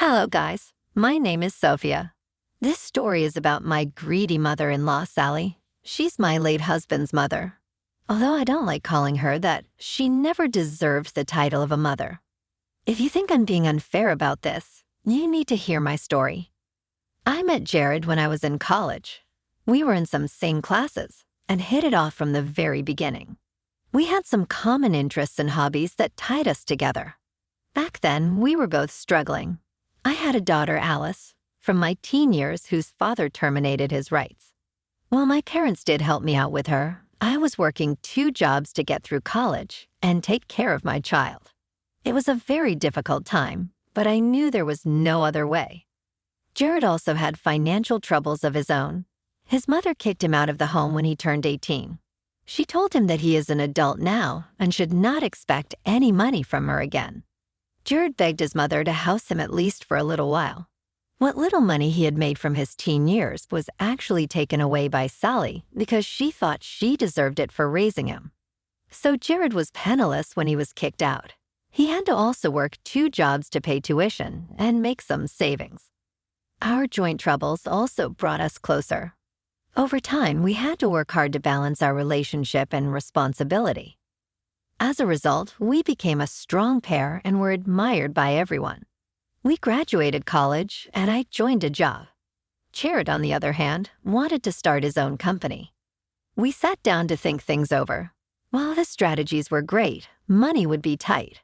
Hello, guys. My name is Sophia. This story is about my greedy mother-in-law, Sally. She's my late husband's mother. Although I don't like calling her that, she never deserved the title of a mother. If you think I'm being unfair about this, you need to hear my story. I met Jared when I was in college. We were in some same classes and hit it off from the very beginning. We had some common interests and hobbies that tied us together. Back then, we were both struggling. I had a daughter, Alice, from my teen years whose father terminated his rights. While my parents did help me out with her, I was working 2 jobs to get through college and take care of my child. It was a very difficult time, but I knew there was no other way. Jared also had financial troubles of his own. His mother kicked him out of the home when he turned 18. She told him that he is an adult now and should not expect any money from her again. Jared begged his mother to house him at least for a little while. What little money he had made from his teen years was actually taken away by Sally because she thought she deserved it for raising him. So Jared was penniless when he was kicked out. He had to also work 2 jobs to pay tuition and make some savings. Our joint troubles also brought us closer. Over time, we had to work hard to balance our relationship and responsibility. As a result, we became a strong pair and were admired by everyone. We graduated college, and I joined a job. Jared, on the other hand, wanted to start his own company. We sat down to think things over. While the strategies were great, money would be tight.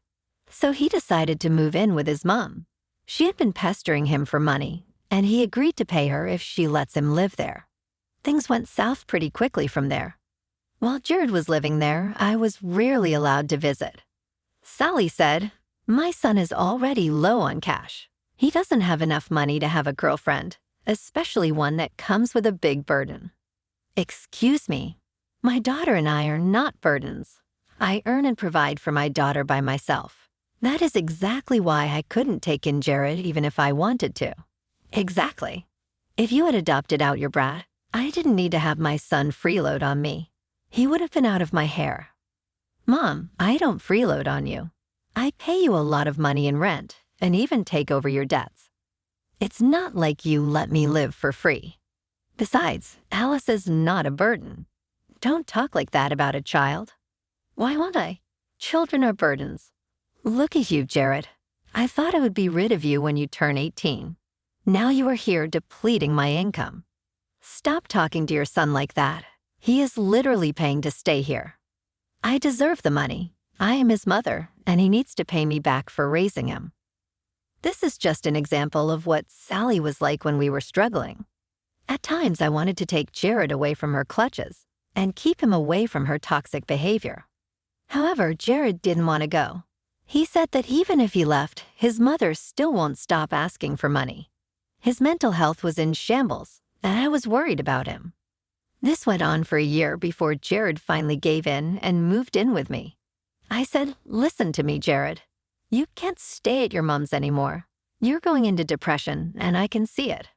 So he decided to move in with his mom. She had been pestering him for money, and he agreed to pay her if she lets him live there. Things went south pretty quickly from there. While Jared was living there, I was rarely allowed to visit. Sally said, "My son is already low on cash. He doesn't have enough money to have a girlfriend, especially one that comes with a big burden." Excuse me, my daughter and I are not burdens. I earn and provide for my daughter by myself. That is exactly why I couldn't take in Jared even if I wanted to. Exactly. If you had adopted out your brat, I didn't need to have my son freeload on me. He would have been out of my hair. Mom, I don't freeload on you. I pay you a lot of money in rent and even take over your debts. It's not like you let me live for free. Besides, Alice is not a burden. Don't talk like that about a child. Why won't I? Children are burdens. Look at you, Jared. I thought I would be rid of you when you turn 18. Now you are here depleting my income. Stop talking to your son like that. He is literally paying to stay here. I deserve the money. I am his mother, and he needs to pay me back for raising him. This is just an example of what Sally was like when we were struggling. At times, I wanted to take Jared away from her clutches and keep him away from her toxic behavior. However, Jared didn't want to go. He said that even if he left, his mother still won't stop asking for money. His mental health was in shambles, and I was worried about him. This went on for a year before Jared finally gave in and moved in with me. I said, "Listen to me, Jared. You can't stay at your mom's anymore. You're going into depression, and I can see it.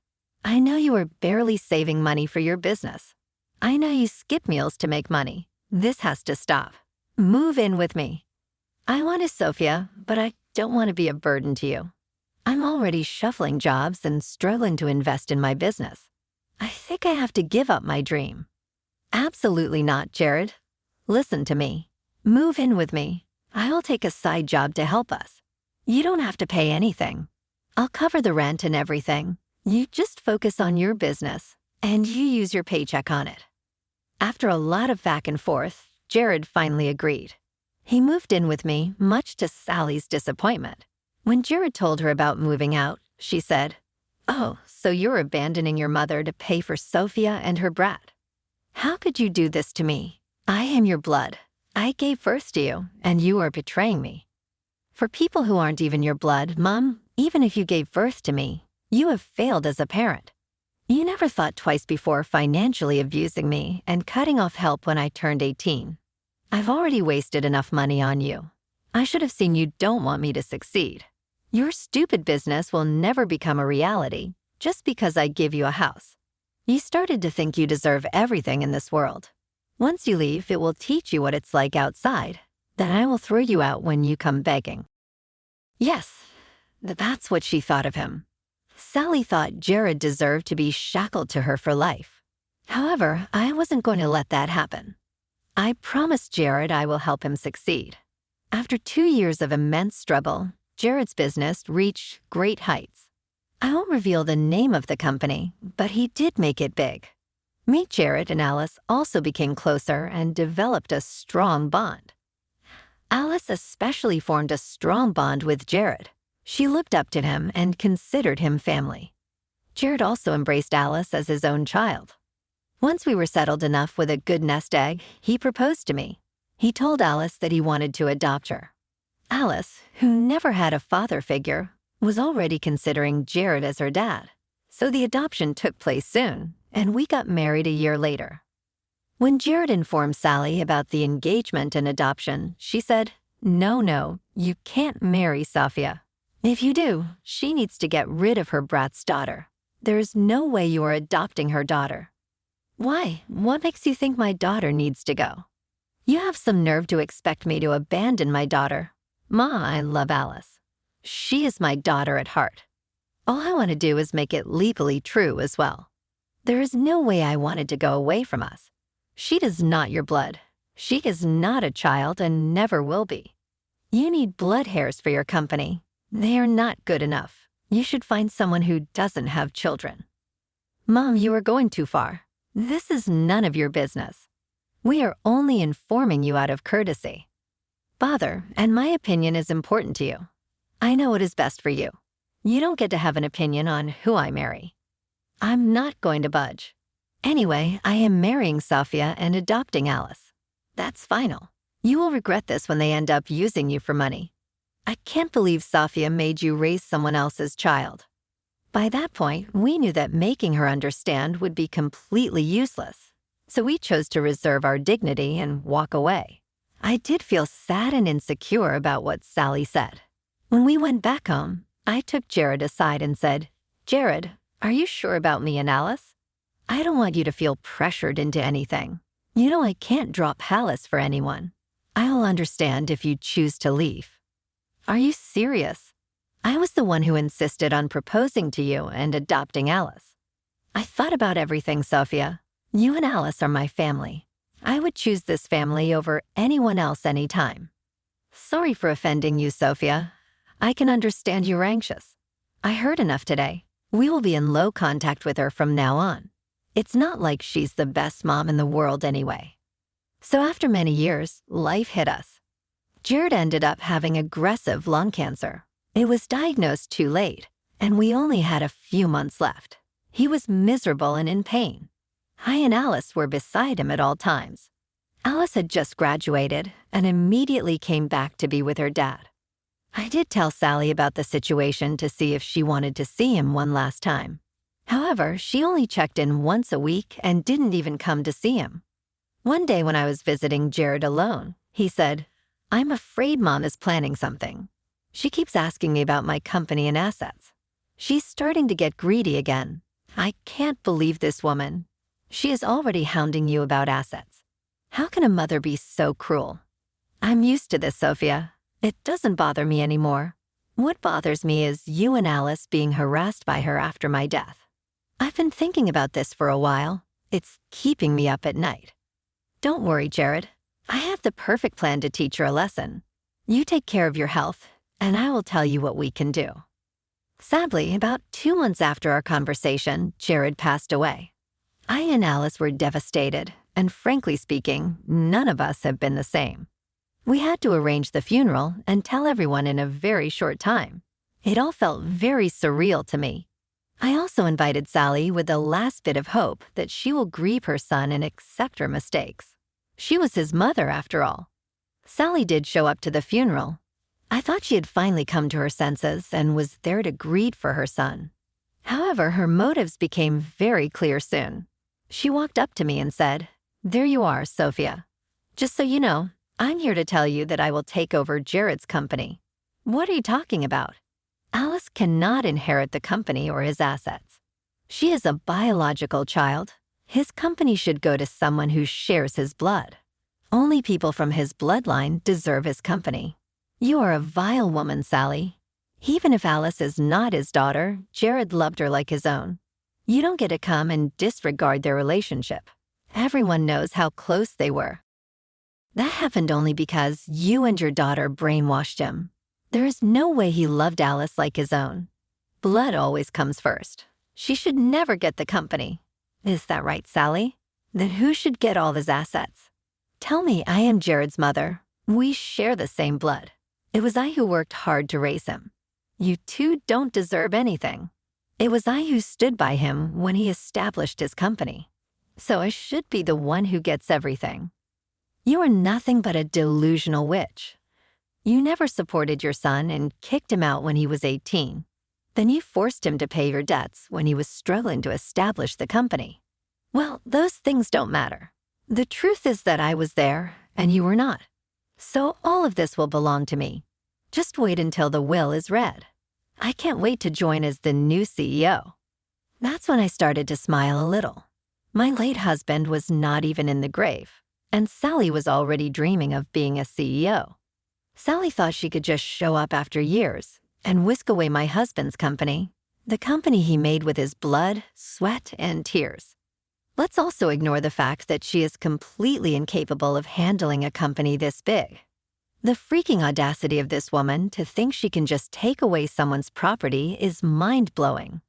I know you are barely saving money for your business. I know you skip meals to make money. This has to stop. Move in with me. I want a Sophia, but I don't want to be a burden to you. I'm already shuffling jobs and struggling to invest in my business. I think I have to give up my dream." Absolutely not, Jared. Listen to me. Move in with me. I'll take a side job to help us. You don't have to pay anything. I'll cover the rent and everything. You just focus on your business, and you use your paycheck on it. After a lot of back and forth, Jared finally agreed. He moved in with me, much to Sally's disappointment. When Jared told her about moving out, she said, "Oh, so you're abandoning your mother to pay for Sophia and her brat. How could you do this to me? I am your blood. I gave birth to you, and you are betraying me. For people who aren't even your blood, Mom, even if you gave birth to me, you have failed as a parent. You never thought twice before financially abusing me and cutting off help when I turned 18. I've already wasted enough money on you. I should have seen you don't want me to succeed. Your stupid business will never become a reality just because I give you a house. You started to think you deserve everything in this world. Once you leave, it will teach you what it's like outside. Then I will throw you out when you come begging." Yes, That's what she thought of him. Sally thought Jared deserved to be shackled to her for life. However, I wasn't going to let that happen. I promised Jared I will help him succeed. After 2 years of immense struggle, Jared's business reached great heights. I won't reveal the name of the company, but he did make it big. Meet Jared and Alice also became closer and developed a strong bond. Alice especially formed a strong bond with Jared. She looked up to him and considered him family. Jared also embraced Alice as his own child. Once we were settled enough with a good nest egg, he proposed to me. He told Alice that he wanted to adopt her. Alice, who never had a father figure, was already considering Jared as her dad. So the adoption took place soon, and we got married a year later. When Jared informed Sally about the engagement and adoption, she said, No, you can't marry Sophia. If you do, she needs to get rid of her brat's daughter. There is no way you are adopting her daughter. Why? What makes you think my daughter needs to go? You have some nerve to expect me to abandon my daughter. Ma, I love Alice. She is my daughter at heart. All I want to do is make it legally true as well. There is no way I wanted to go away from us. She is not your blood. She is not a child and never will be. You need blood hairs for your company. They are not good enough. You should find someone who doesn't have children. Mom, you are going too far. This is none of your business. We are only informing you out of courtesy. Father, and my opinion is important to you. I know what is best for you. You don't get to have an opinion on who I marry. I'm not going to budge. Anyway, I am marrying Sophia and adopting Alice. That's final. You will regret this when they end up using you for money. I can't believe Sophia made you raise someone else's child. By that point, we knew that making her understand would be completely useless. So we chose to reserve our dignity and walk away. I did feel sad and insecure about what Sally said. When we went back home, I took Jared aside and said, Jared, are you sure about me and Alice? I don't want you to feel pressured into anything. You know I can't drop Alice for anyone. I'll understand if you choose to leave. Are you serious? I was the one who insisted on proposing to you and adopting Alice. I thought about everything, Sophia. You and Alice are my family. I would choose this family over anyone else anytime. Sorry for offending you, Sophia. I can understand you're anxious. I heard enough today. We will be in low contact with her from now on. It's not like she's the best mom in the world anyway. So after many years, life hit us. Jared ended up having aggressive lung cancer. It was diagnosed too late, and we only had a few months left. He was miserable and in pain. I and Alice were beside him at all times. Alice had just graduated and immediately came back to be with her dad. I did tell Sally about the situation to see if she wanted to see him one last time. However, she only checked in once a week and didn't even come to see him. One day when I was visiting Jared alone, he said, I'm afraid Mom is planning something. She keeps asking me about my company and assets. She's starting to get greedy again. I can't believe this woman. She is already hounding you about assets. How can a mother be so cruel? I'm used to this, Sophia. It doesn't bother me anymore. What bothers me is you and Alice being harassed by her after my death. I've been thinking about this for a while. It's keeping me up at night. Don't worry, Jared. I have the perfect plan to teach her a lesson. You take care of your health, and I will tell you what we can do. Sadly, about 2 months after our conversation, Jared passed away. I and Alice were devastated, and frankly speaking, none of us have been the same. We had to arrange the funeral and tell everyone in a very short time. It all felt very surreal to me. I also invited Sally with the last bit of hope that she will grieve her son and accept her mistakes. She was his mother, after all. Sally did show up to the funeral. I thought she had finally come to her senses and was there to grieve for her son. However, her motives became very clear soon. She walked up to me and said, There you are, Sophia. Just so you know, I'm here to tell you that I will take over Jared's company. What are you talking about? Alice cannot inherit the company or his assets. She is a biological child. His company should go to someone who shares his blood. Only people from his bloodline deserve his company. You are a vile woman, Sally. Even if Alice is not his daughter, Jared loved her like his own. You don't get to come and disregard their relationship. Everyone knows how close they were. That happened only because you and your daughter brainwashed him. There is no way he loved Alice like his own. Blood always comes first. She should never get the company. Is that right, Sally? Then who should get all of his assets? Tell me I am Jared's mother. We share the same blood. It was I who worked hard to raise him. You two don't deserve anything. It was I who stood by him when he established his company. So I should be the one who gets everything. You are nothing but a delusional witch. You never supported your son and kicked him out when he was 18. Then you forced him to pay your debts when he was struggling to establish the company. Well, those things don't matter. The truth is that I was there and you were not. So all of this will belong to me. Just wait until the will is read. I can't wait to join as the new CEO. That's when I started to smile a little. My late husband was not even in the grave, and Sally was already dreaming of being a CEO. Sally thought she could just show up after years and whisk away my husband's company, the company he made with his blood, sweat, and tears. Let's also ignore the fact that she is completely incapable of handling a company this big. The freaking audacity of this woman to think she can just take away someone's property is mind-blowing.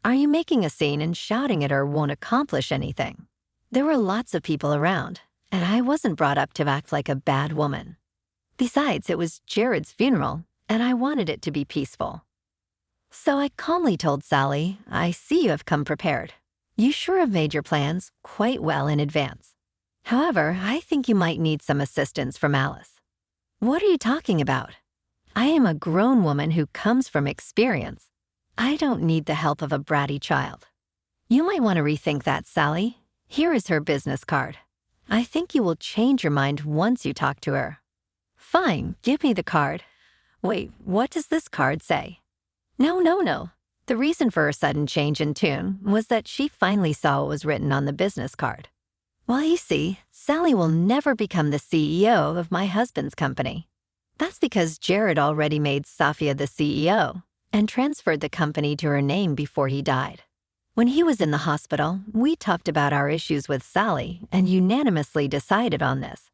Are you making a scene and shouting at her won't accomplish anything? There were lots of people around, and I wasn't brought up to act like a bad woman. Besides, it was Jared's funeral, and I wanted it to be peaceful. So I calmly told Sally, I see you have come prepared. You sure have made your plans quite well in advance. However, I think you might need some assistance from Alice. What are you talking about? I am a grown woman who comes from experience. I don't need the help of a bratty child. You might want to rethink that, Sally. Here is her business card. I think you will change your mind once you talk to her. Fine, give me the card. Wait, what does this card say? No. The reason for her sudden change in tune was that she finally saw what was written on the business card. Well, you see, Sally will never become the CEO of my husband's company. That's because Jared already made Safia the CEO and transferred the company to her name before he died. When he was in the hospital, we talked about our issues with Sally and unanimously decided on this.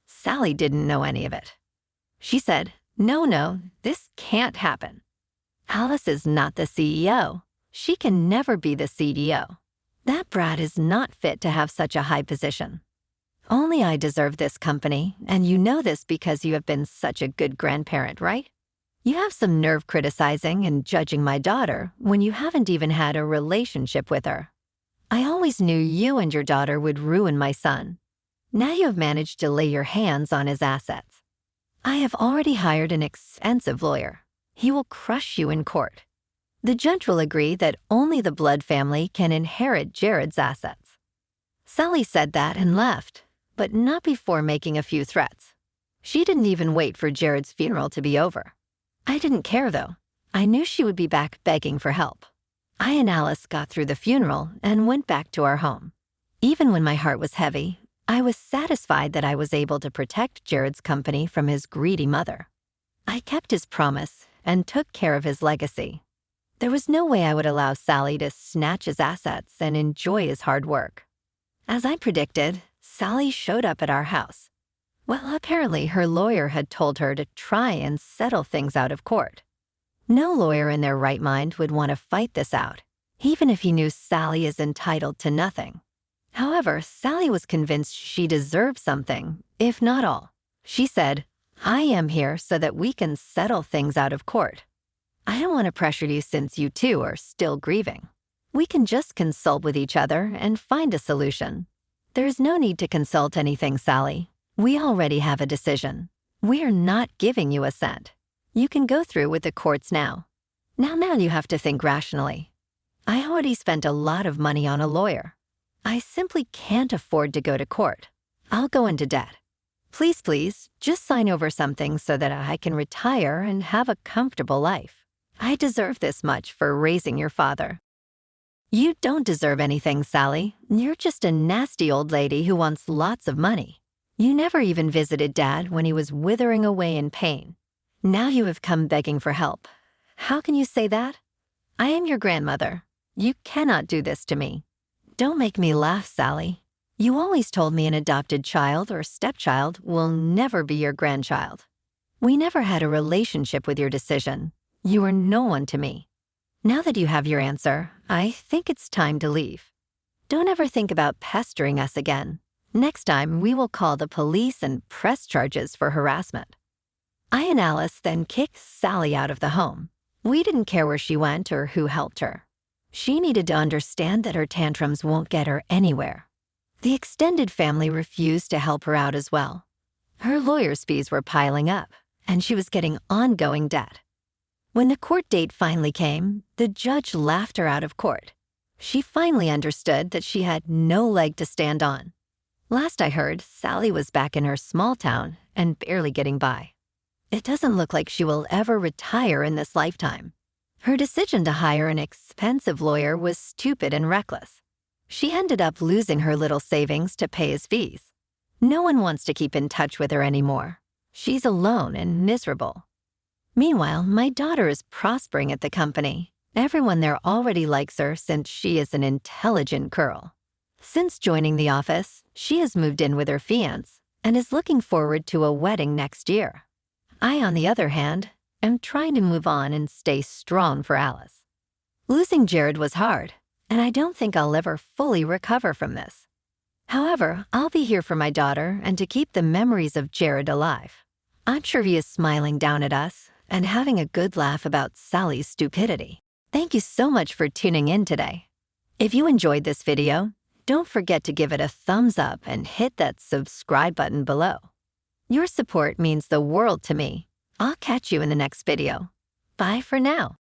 Sally didn't know any of it. She said, No, this can't happen. Alice is not the CEO. She can never be the CDO. That brat is not fit to have such a high position. Only I deserve this company, and you know this because you have been such a good grandparent, right? You have some nerve criticizing and judging my daughter when you haven't even had a relationship with her. I always knew you and your daughter would ruin my son. Now you have managed to lay your hands on his assets. I have already hired an expensive lawyer. He will crush you in court. The judge will agree that only the Blood family can inherit Jared's assets. Sally said that and left, but not before making a few threats. She didn't even wait for Jared's funeral to be over. I didn't care, though. I knew she would be back begging for help. I and Alice got through the funeral and went back to our home. Even when my heart was heavy, I was satisfied that I was able to protect Jared's company from his greedy mother. I kept his promise and took care of his legacy. There was no way I would allow Sally to snatch his assets and enjoy his hard work. As I predicted, Sally showed up at our house. Well, apparently her lawyer had told her to try and settle things out of court. No lawyer in their right mind would want to fight this out, even if he knew Sally is entitled to nothing. However, Sally was convinced she deserved something, if not all. She said, I am here so that we can settle things out of court. I don't want to pressure you since you two are still grieving. We can just consult with each other and find a solution. There is no need to consult anything, Sally. We already have a decision. We are not giving you a cent. You can go through with the courts now. Now you have to think rationally. I already spent a lot of money on a lawyer. I simply can't afford to go to court. I'll go into debt. Please, just sign over something so that I can retire and have a comfortable life. I deserve this much for raising your father. You don't deserve anything, Sally. You're just a nasty old lady who wants lots of money. You never even visited Dad when he was withering away in pain. Now you have come begging for help. How can you say that? I am your grandmother. You cannot do this to me. Don't make me laugh, Sally. You always told me an adopted child or stepchild will never be your grandchild. We never had a relationship with your decision. You were no one to me. Now that you have your answer, I think it's time to leave. Don't ever think about pestering us again. Next time, we will call the police and press charges for harassment. I and Alice then kicked Sally out of the home. We didn't care where she went or who helped her. She needed to understand that her tantrums won't get her anywhere. The extended family refused to help her out as well. Her lawyer's fees were piling up, and she was getting ongoing debt. When the court date finally came, the judge laughed her out of court. She finally understood that she had no leg to stand on. Last I heard, Sally was back in her small town and barely getting by. It doesn't look like she will ever retire in this lifetime. Her decision to hire an expensive lawyer was stupid and reckless. She ended up losing her little savings to pay his fees. No one wants to keep in touch with her anymore. She's alone and miserable. Meanwhile, my daughter is prospering at the company. Everyone there already likes her since she is an intelligent girl. Since joining the office, she has moved in with her fiancé and is looking forward to a wedding next year. I, on the other hand, am trying to move on and stay strong for Alice. Losing Jared was hard, and I don't think I'll ever fully recover from this. However, I'll be here for my daughter and to keep the memories of Jared alive. I'm sure he is smiling down at us and having a good laugh about Sally's stupidity. Thank you so much for tuning in today. If you enjoyed this video, don't forget to give it a thumbs up and hit that subscribe button below. Your support means the world to me. I'll catch you in the next video. Bye for now.